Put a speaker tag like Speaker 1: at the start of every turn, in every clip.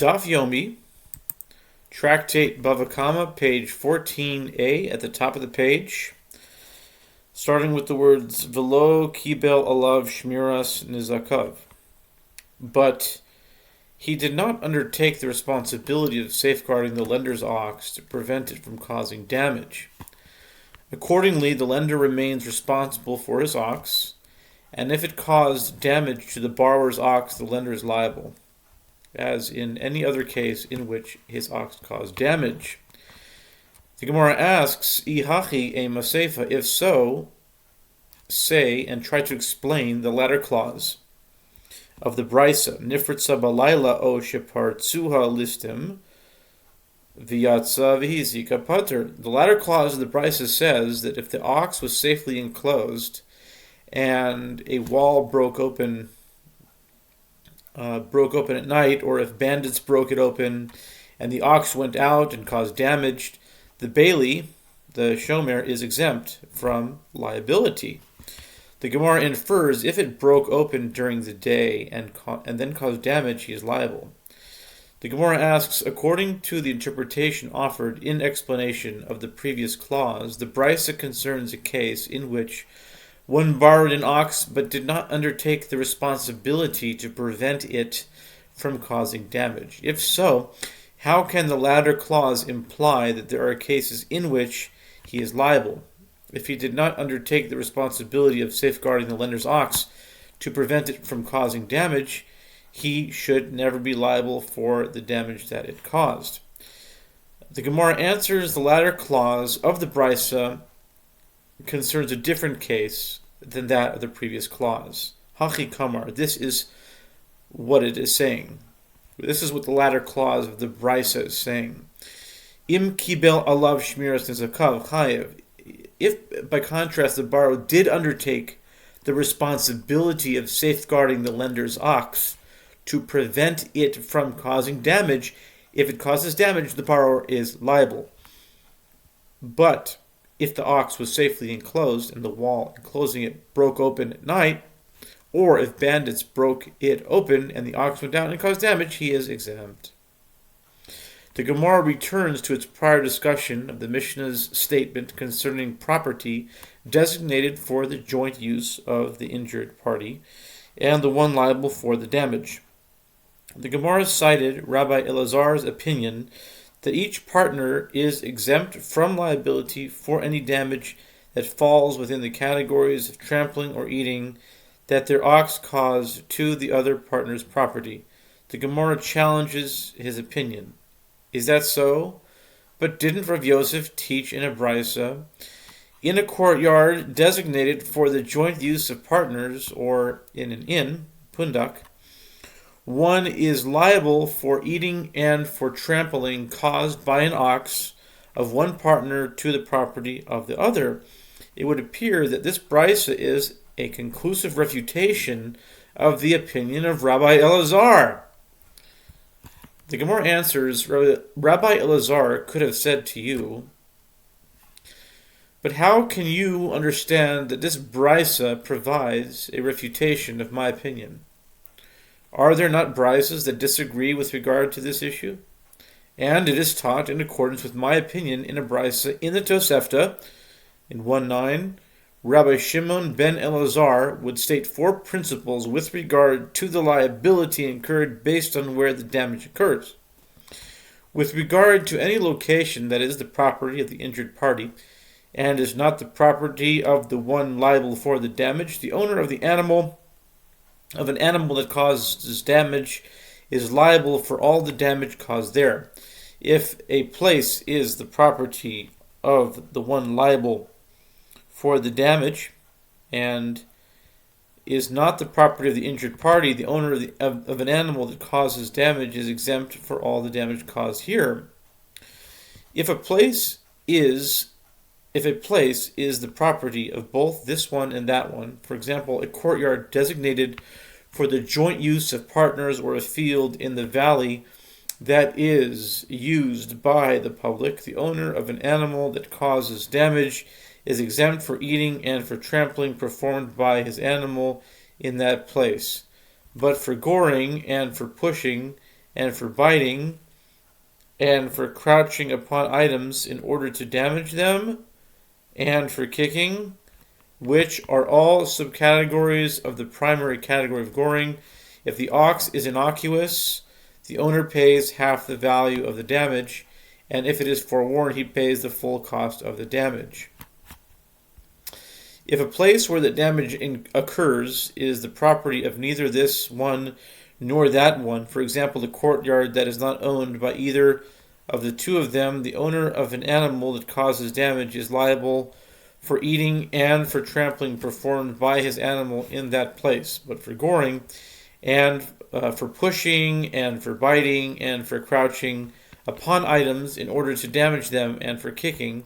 Speaker 1: Daf Yomi, Tractate Bava, page 14a, at the top of the page, starting with the words Velo kibel alav shmiras nizakav. But he did not undertake the responsibility of safeguarding the lender's ox to prevent it from causing damage. Accordingly, the lender remains responsible for his ox, and if it caused damage to the borrower's ox, the lender is liable, as in any other case in which his ox caused damage. The Gemara asks, Ihachi e masefa, if so, say and try to explain the latter clause of the Brisa, Nifritza balayla o shepartzuha listim v'yatza v'hizika pater. The latter clause of the Brisa says that if the ox was safely enclosed and a wall broke open at night, or if bandits broke it open and the ox went out and caused damage, the bailey, the shomer, is exempt from liability. The Gemara infers if it broke open during the day and then caused damage, he is liable. The Gemara asks, according to the interpretation offered in explanation of the previous clause, the Brisa concerns a case in which one borrowed an ox but did not undertake the responsibility to prevent it from causing damage. If so, how can the latter clause imply that there are cases in which he is liable? If he did not undertake the responsibility of safeguarding the lender's ox to prevent it from causing damage, he should never be liable for the damage that it caused. The Gemara answers the latter clause of the Brisa concerns a different case than that of the previous clause. Hachi kamar, this is what it is saying. This is what the latter clause of the Brisa is saying. Im kibel alav shmiras nizakav chayev. If, by contrast, the borrower did undertake the responsibility of safeguarding the lender's ox to prevent it from causing damage, if it causes damage, the borrower is liable. But if the ox was safely enclosed and the wall enclosing it broke open at night, or if bandits broke it open and the ox went down and caused damage, he is exempt. The Gemara returns to its prior discussion of the Mishnah's statement concerning property designated for the joint use of the injured party and the one liable for the damage. The Gemara cited Rabbi Elazar's opinion that each partner is exempt from liability for any damage that falls within the categories of trampling or eating that their ox caused to the other partner's property. The Gemara challenges his opinion. Is that so? But didn't Rav Yosef teach in a brisa, in a courtyard designated for the joint use of partners, or in an inn, pundak, one is liable for eating and for trampling caused by an ox of one partner to the property of the other? It would appear that this brisa is a conclusive refutation of the opinion of Rabbi Elazar. The Gemara answers, Rabbi Elazar could have said to you, but how can you understand that this brisa provides a refutation of my opinion? Are there not brisas that disagree with regard to this issue? And it is taught in accordance with my opinion in a brisa in the Tosefta, in 1.9, Rabbi Shimon ben Elazar would state 4 principles with regard to the liability incurred based on where the damage occurs. With regard to any location that is the property of the injured party and is not the property of the one liable for the damage, the owner of an animal that causes damage is liable for all the damage caused there. If a place is the property of the one liable for the damage and is not the property of the injured party, the owner of an animal that causes damage is exempt for all the damage caused here. If a place is the property of both this one and that one, for example, a courtyard designated for the joint use of partners or a field in the valley that is used by the public, the owner of an animal that causes damage is exempt for eating and for trampling performed by his animal in that place. But for goring and for pushing and for biting, and for crouching upon items in order to damage them, and for kicking, which are all subcategories of the primary category of goring. If the ox is innocuous, the owner pays half the value of the damage, and if it is forewarned, he pays the full cost of the damage. If a place where the damage occurs is the property of neither this one nor that one, for example, the courtyard that is not owned by either of the two of them, the owner of an animal that causes damage is liable for eating and for trampling performed by his animal in that place. But for goring, and for pushing, and for biting, and for crouching upon items in order to damage them, and for kicking,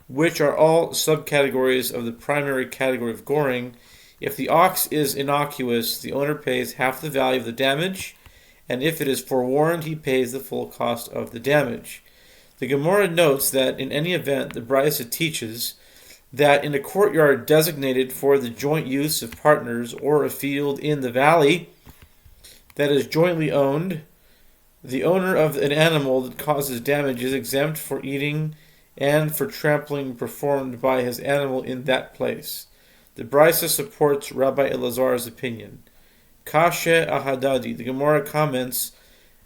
Speaker 1: which are all subcategories of the primary category of goring, if the ox is innocuous, the owner pays half the value of the damage, and if it is forewarned, he pays the full cost of the damage. The Gemara notes that in any event, the Brisa teaches that in a courtyard designated for the joint use of partners or a field in the valley that is jointly owned, the owner of an animal that causes damage is exempt for eating and for trampling performed by his animal in that place. The Brisa supports Rabbi Elazar's opinion. Kashe Ahadadi, the Gemara comments,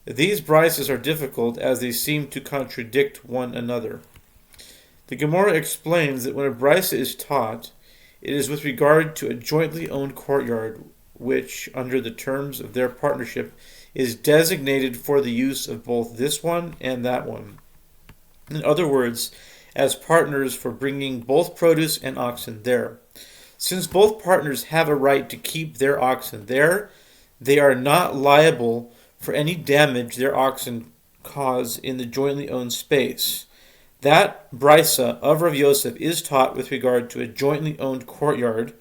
Speaker 1: these Brisas are difficult as they seem to contradict one another. The Gemara explains that when a Brisa is taught, it is with regard to a jointly owned courtyard, which, under the terms of their partnership, is designated for the use of both this one and that one. In other words, as partners for bringing both produce and oxen there. Since both partners have a right to keep their oxen there, they are not liable for any damage their oxen cause in the jointly owned space. That brisa of Rav Yosef is taught with regard to a jointly owned courtyard,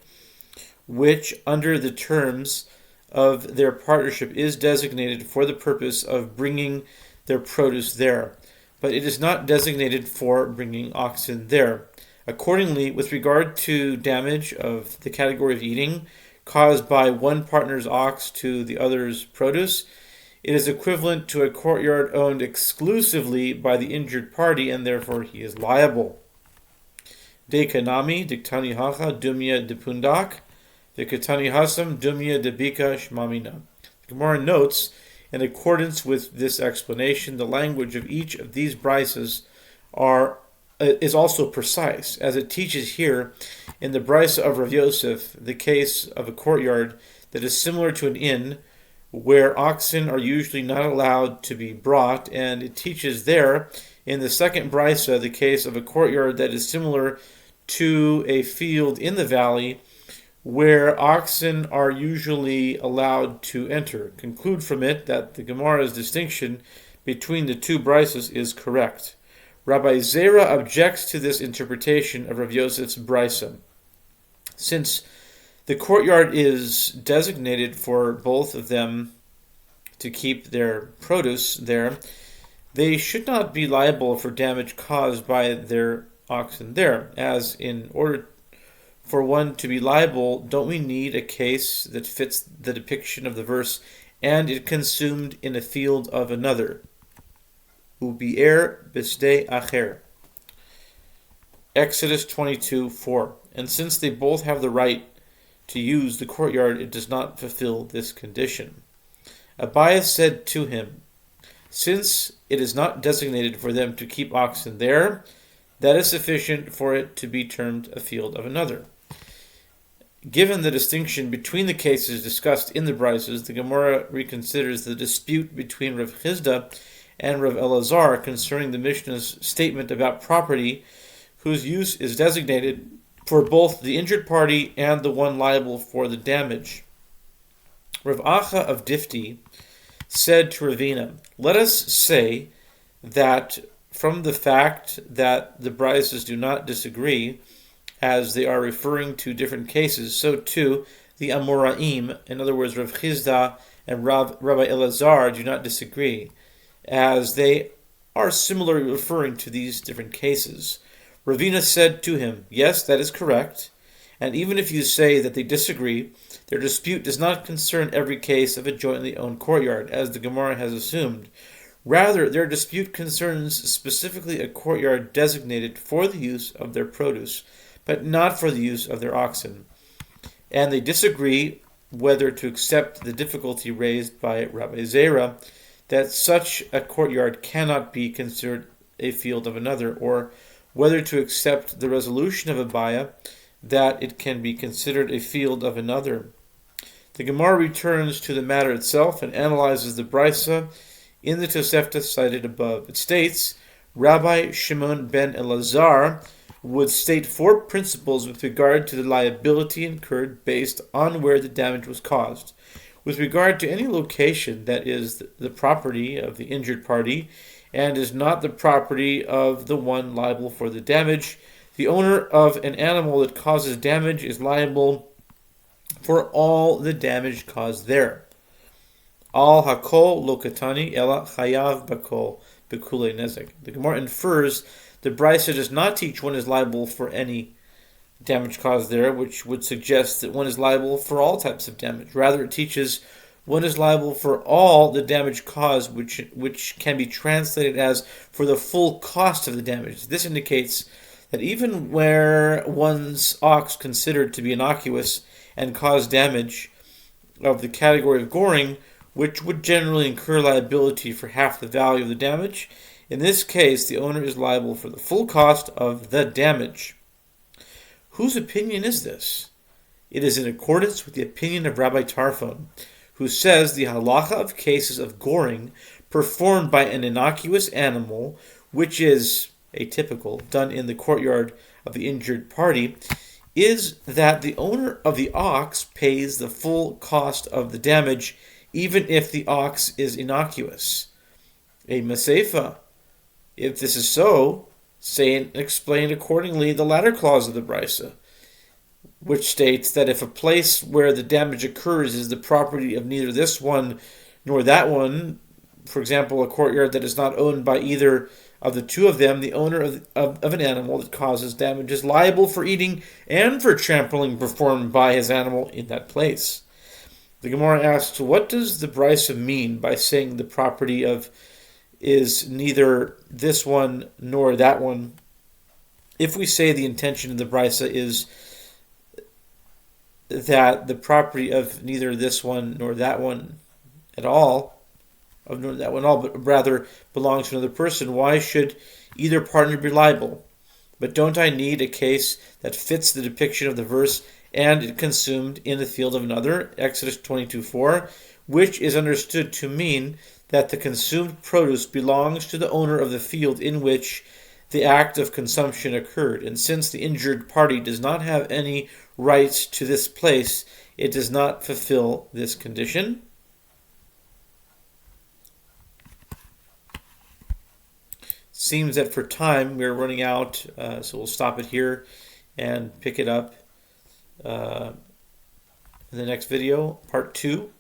Speaker 1: which, under the terms of their partnership, is designated for the purpose of bringing their produce there, but it is not designated for bringing oxen there. Accordingly, with regard to damage of the category of eating caused by one partner's ox to the other's produce, it is equivalent to a courtyard owned exclusively by the injured party, and therefore he is liable. De kanami, diktani hacha, dumya de pundak, de katani hasam, dumya de bika shmamina. The Gemara notes, in accordance with this explanation, the language of each of these brisas is also precise, as it teaches here in the brisa of Rav Yosef the case of a courtyard that is similar to an inn, where oxen are usually not allowed to be brought, and it teaches there in the second brisa the case of a courtyard that is similar to a field in the valley, where oxen are usually allowed to enter. Conclude from it that the Gemara's distinction between the two brisas is correct. Rabbi Zera objects to this interpretation of Rav Yosef's brisa. Since the courtyard is designated for both of them to keep their produce there, they should not be liable for damage caused by their oxen there, as in order for one to be liable, don't we need a case that fits the depiction of the verse, and it consumed in a field of another? Ubi'er bisdei acher. Exodus 22:4. And since they both have the right to use the courtyard, it does not fulfill this condition. Abiah said to him, since it is not designated for them to keep oxen there, that is sufficient for it to be termed a field of another. Given the distinction between the cases discussed in the Brisas, the Gemara reconsiders the dispute between Rav Chizda and Rav Elazar concerning the Mishnah's statement about property whose use is designated for both the injured party and the one liable for the damage. Rav Acha of Difti said to Ravina, let us say that from the fact that the Brisas do not disagree, as they are referring to different cases, so too the Amoraim, in other words Rav Chizda and Rabbi Elazar, do not disagree, as they are similarly referring to these different cases. Ravina said to him, yes, that is correct, and even if you say that they disagree, Their dispute does not concern every case of a jointly owned courtyard, as the Gemara has assumed. Rather, their dispute concerns specifically a courtyard designated for the use of their produce, but not for the use of their oxen. And they disagree whether to accept the difficulty raised by Rabbi Zera that such a courtyard cannot be considered a field of another, or whether to accept the resolution of Abaya that it can be considered a field of another. The Gemara returns to the matter itself and analyzes the Brisa in the Tosefta cited above. It states, Rabbi Shimon ben Elazar would state 4 principles with regard to the liability incurred based on where the damage was caused. With regard to any location that is the property of the injured party and is not the property of the one liable for the damage, the owner of an animal that causes damage is liable for all the damage caused there. Al hakol lokatani ela chayav bakol bekule nezek. The Gemara infers the Brisa does not teach one is liable for any damage caused there, which would suggest that one is liable for all types of damage. Rather, it teaches one is liable for all the damage caused, which can be translated as for the full cost of the damage. This indicates that even where one's ox considered to be innocuous and cause damage of the category of goring, which would generally incur liability for half the value of the damage, in this case, the owner is liable for the full cost of the damage. Whose opinion is this? It is in accordance with the opinion of Rabbi Tarfon, who says the halacha of cases of goring performed by an innocuous animal, which is atypical, done in the courtyard of the injured party, is that the owner of the ox pays the full cost of the damage, even if the ox is innocuous. A Maseifa. If this is so, say and explain accordingly the latter clause of the Brisa, which states that if a place where the damage occurs is the property of neither this one nor that one, for example, a courtyard that is not owned by either of the two of them, the owner of an animal that causes damage is liable for eating and for trampling performed by his animal in that place. The Gemara asks, what does the Brisa mean by saying the property of is neither this one nor that one? If we say the intention of the Brisa is that the property of neither this one nor that one at all, but rather belongs to another person, why should either partner be liable? But don't I need a case that fits the depiction of the verse and it consumed in the field of another, Exodus 22:4, which is understood to mean that the consumed produce belongs to the owner of the field in which the act of consumption occurred. And since the injured party does not have any rights to this place, it does not fulfill this condition. Seems that for time we're running out, so we'll stop it here and pick it up in the next video, part 2.